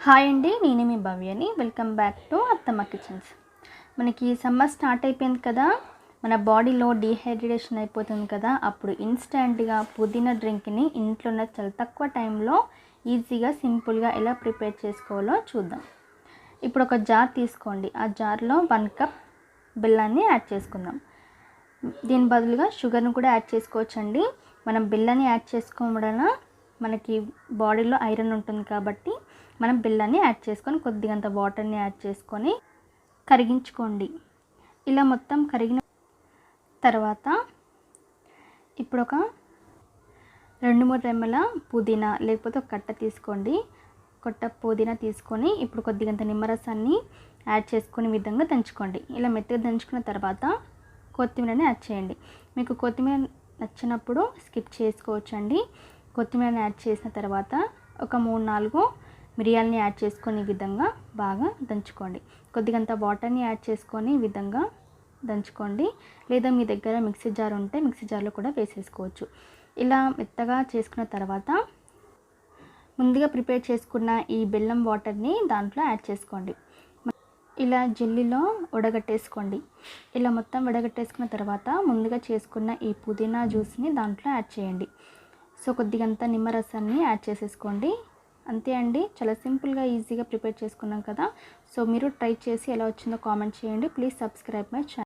Hi అండి, నేను మీ భవ్యని. Welcome back to అత్తమ్మ కిచెన్స్. మనకి సమ్మర్ స్టార్ట్ అయిపోయింది కదా, మన బాడీలో డీహైడ్రేషన్ అయిపోతుంది కదా. అప్పుడు ఇన్స్టెంట్గా పుదీనా డ్రింక్ని ఇంట్లోనే చాలా తక్కువ టైంలో ఈజీగా సింపుల్గా ఎలా ప్రిపేర్ చేసుకోవాలో చూద్దాం. ఇప్పుడు ఒక జార్ తీసుకోండి. ఆ జార్లో 1 కప్ బెల్లాన్ని యాడ్ చేసుకుందాం. దీని బదులుగా షుగర్ను కూడా యాడ్ చేసుకోవచ్చండి. మనం బెల్లాన్ని యాడ్ చేసుకోవడం వలన మనకి బాడీలో ఐరన్ ఉంటుంది కాబట్టి మనం బెల్లాన్ని యాడ్ చేసుకొని కొద్దిగంత వాటర్ని యాడ్ చేసుకొని కరిగించుకోండి. ఇలా మొత్తం కరిగిన తర్వాత ఇప్పుడు ఒక 2-3 రెమ్మల పుదీనా లేకపోతే ఒక కట్ట తీసుకోండి. కొట్ట పుదీనా తీసుకొని ఇప్పుడు కొద్దిగంత నిమ్మరసాన్ని యాడ్ చేసుకునే విధంగా దంచుకోండి. ఇలా మెత్తగా దంచుకున్న తర్వాత కొత్తిమీరని యాడ్ చేయండి. మీకు కొత్తిమీర నచ్చినప్పుడు స్కిప్ చేసుకోవచ్చండి. కొత్తిమీరని యాడ్ చేసిన తర్వాత ఒక 3-4 మిరియాలని యాడ్ చేసుకునే విధంగా బాగా దంచుకోండి. కొద్దిగంత వాటర్ని యాడ్ చేసుకొని విధంగా దంచుకోండి. లేదా మీ దగ్గర మిక్సీ జార్ ఉంటే మిక్సీ జార్లో కూడా వేసేసుకోవచ్చు. ఇలా మెత్తగా చేసుకున్న తర్వాత ముందుగా ప్రిపేర్ చేసుకున్న ఈ బెల్లం వాటర్ని దాంట్లో యాడ్ చేసుకోండి. ఇలా జెల్లీలో వడగట్టేసుకోండి. ఇలా మొత్తం వడగట్టేసుకున్న తర్వాత ముందుగా చేసుకున్న ఈ పుదీనా జ్యూస్ని దాంట్లో యాడ్ చేయండి. సో కొద్దిగంత నిమ్మరసాన్ని యాడ్ చేసేసుకోండి. అంతే అండి, చాలా సింపుల్గా ఈజీగా ప్రిపేర్ చేసుకున్నాం కదా. సో మీరు ట్రై చేసి ఎలా వచ్చిందో కామెంట్ చేయండి. Please subscribe my channel.